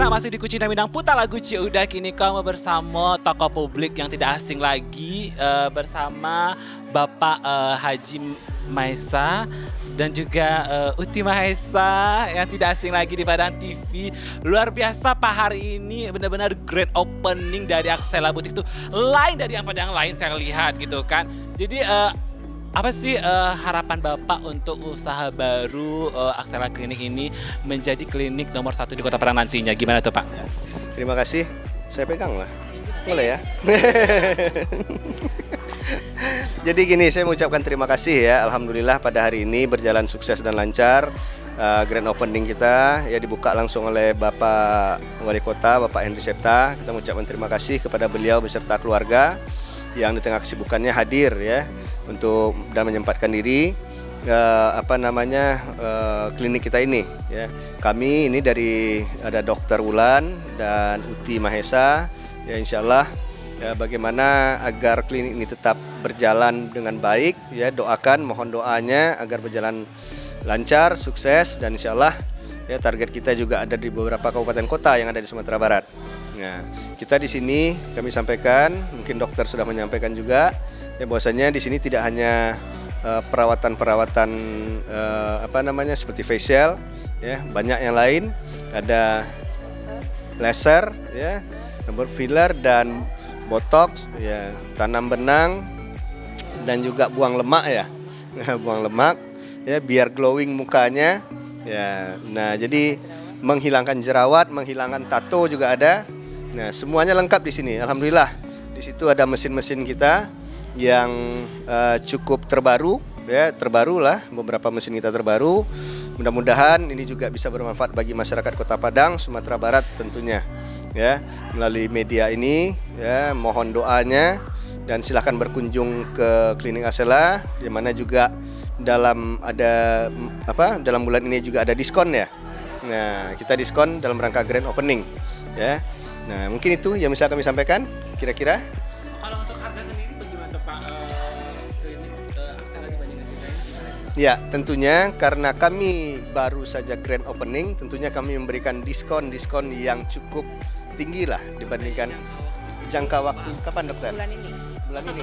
masih di Kucina Minang Putar Lagu Ciudah. Kini kamu bersama tokoh publik yang tidak asing lagi, bersama Bapak Haji Maesa dan juga Uti Mahesa yang tidak asing lagi di Padang TV. Luar biasa Pak, hari ini benar-benar great opening dari Aksela Butik itu lain dari yang lain saya lihat gitu kan. Jadi apa sih harapan Bapak untuk usaha baru Aksela Klinik ini menjadi klinik nomor 1 di Kota Padang nantinya? Gimana tuh Pak? Terima kasih, saya pegang lah. Boleh ya? Jadi gini, saya mengucapkan terima kasih ya. Alhamdulillah pada hari ini berjalan sukses dan lancar. Grand opening kita ya dibuka langsung oleh Bapak Wali Kota, Bapak Henry Septa. Kita mengucapkan terima kasih kepada beliau beserta keluarga yang di tengah kesibukannya hadir ya untuk dan menyempatkan diri klinik kita ini ya. Kami ini dari ada Dokter Wulan dan Uti Mahesa ya, insyaallah ya, bagaimana agar klinik ini tetap berjalan dengan baik ya, mohon doanya agar berjalan lancar, sukses, dan insyaallah ya target kita juga ada di beberapa kabupaten kota yang ada di Sumatera Barat. Nah, kita di sini kami sampaikan, mungkin dokter sudah menyampaikan juga ya, bahwasanya di sini tidak hanya perawatan-perawatan seperti facial ya, banyak yang lain, ada laser ya, filler dan botox ya, tanam benang dan juga buang lemak ya. Buang lemak ya biar glowing mukanya ya. Nah, jadi menghilangkan jerawat, menghilangkan tato juga ada. Nah, semuanya lengkap di sini. Alhamdulillah. Di situ ada mesin-mesin kita yang cukup terbaru ya, beberapa mesin kita terbaru. Mudah-mudahan ini juga bisa bermanfaat bagi masyarakat Kota Padang, Sumatera Barat tentunya. Ya, melalui media ini ya, mohon doanya dan silahkan berkunjung ke Klinik Aksela, di mana juga dalam bulan ini juga ada diskon ya. Nah, kita diskon dalam rangka grand opening ya. Nah, mungkin itu yang bisa kami sampaikan kira-kira. Kalau untuk harga sendiri bagaimana Pak, klinik Aksela dibandingkan kita ini? Ya, tentunya karena kami baru saja grand opening, tentunya kami memberikan diskon yang cukup tinggi lah dibandingkan jangka waktu kapan dokter? Bulan ini.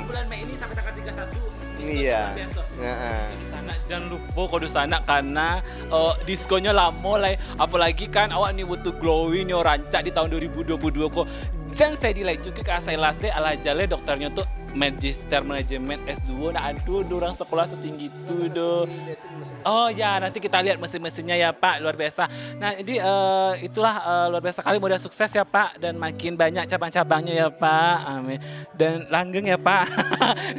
Bulan Mei ini sampai tanggal 31. Iya. Di sana jangan lupa kudu sana karena diskonnya lama lah. Apalagi kan awak nih butuh glowing nih rancak di tahun 2022 kok. Jangan saya dilai juga ke Aksela ala jale dokternya tuh Magister Manajemen S2. Nah aduh, orang sekolah setinggi itu doh. Oh ya, nanti kita lihat mesin-mesinnya ya Pak, luar biasa. Nah jadi itulah luar biasa kali, mudah sukses ya Pak, dan makin banyak cabang-cabangnya ya Pak, amin. Dan langgeng ya Pak.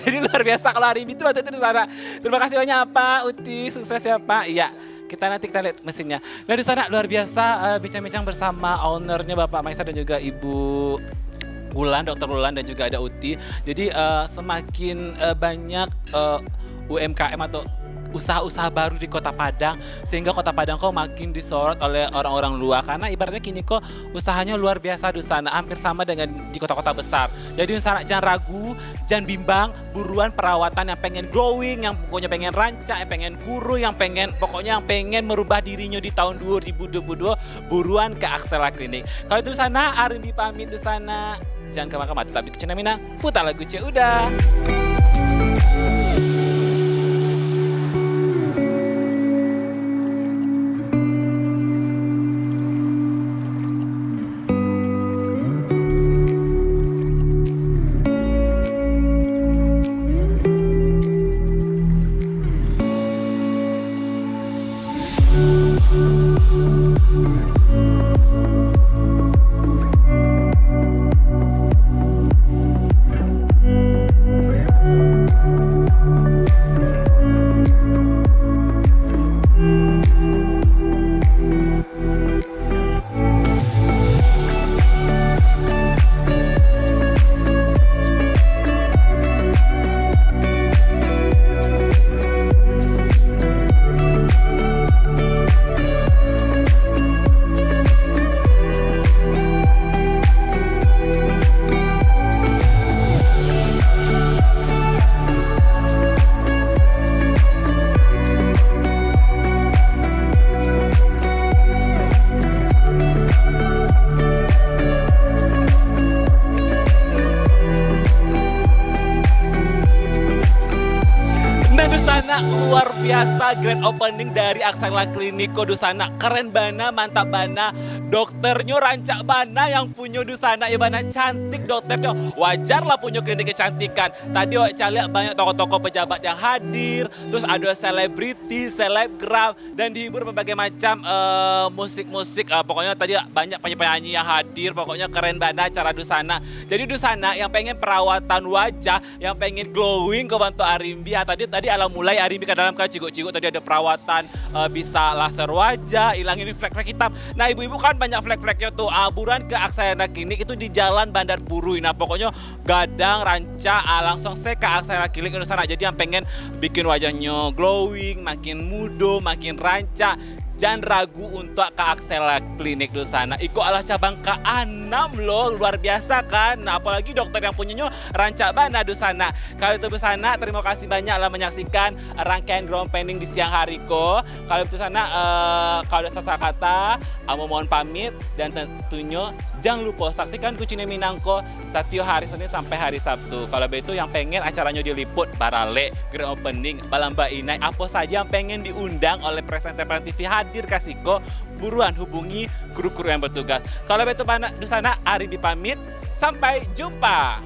Jadi luar biasa kalau hari ini tuh waktu itu di sana. Terima kasih banyak Pak Uti, sukses ya Pak. Iya, kita lihat mesinnya. Nah di sana luar biasa bincang-bincang bersama ownernya Bapak Maesa dan juga Ibu Wulan, Dokter Wulan dan juga ada Uti. Jadi semakin banyak UMKM atau usaha-usaha baru di Kota Padang, sehingga Kota Padang kok makin disorot oleh orang-orang luar, karena ibaratnya kini kok usahanya luar biasa di sana, hampir sama dengan di kota-kota besar. Jadi di sana jangan ragu, jangan bimbang, buruan perawatan yang pengen glowing, yang pokoknya pengen rancak, yang pengen guru, yang pengen merubah dirinya di tahun 2022, buruan ke Aksela Klinik. Kalau itu di sana, Arindi pamit di sana. Jangan kemana-mana, tetap di Kucina Minang, putar lagu Ciudah. biasa grand opening dari Aksara Kliniko Dusana. Keren bana, mantap bana. Dokternya rancak bana yang punya Dusana. Ya bana cantik dokternya. Wajar lah punya klinik kecantikan. Tadi wak lihat banyak tokoh-tokoh pejabat yang hadir. Terus ada selebriti, selebgram. Dan dihibur berbagai macam musik-musik. Pokoknya tadi banyak penyanyi yang hadir. Pokoknya keren bana acara Dusana. Jadi Dusana yang pengen perawatan wajah, yang pengen glowing ke bantu Arimbi. Tadi alam mulai Arimbi ke dalam ke cigo-cigo tadi ada perawatan bisa laser wajah, hilangin flek-flek hitam. Nah ibu-ibu kan banyak flek-fleknya tuh. Buruan ke Aksara Klinik itu di Jalan Bandar Purui. Nah pokoknya gadang ranca langsung saya ke Aksara Klinik di sana. Jadi yang pengen bikin wajahnya glowing, makin muda, makin ranca. Jangan ragu untuk ke Aksara Klinik di sana. Iko adalah cabang ke-6 loh, luar biasa kan. Nah apalagi dokter yang punyanya rancak bana di sana. Kalau itu di sana, terima kasih banyak lah menyaksikan rangkaian ground pending di siang hari ko. Kalau itu sana, kalau ada salah kata, mohon pamit dan tentunya jangan lupa saksikan Kucine Minangko setiap hari Senin sampai hari Sabtu. Kalau begitu yang pengen acaranya diliput barale, grand opening, balamba inai, apa saja yang pengen diundang oleh presenter TV hadir kasiko, buruan hubungi kru-kru yang bertugas. Kalau begitu di sana Arimbi pamit, sampai jumpa.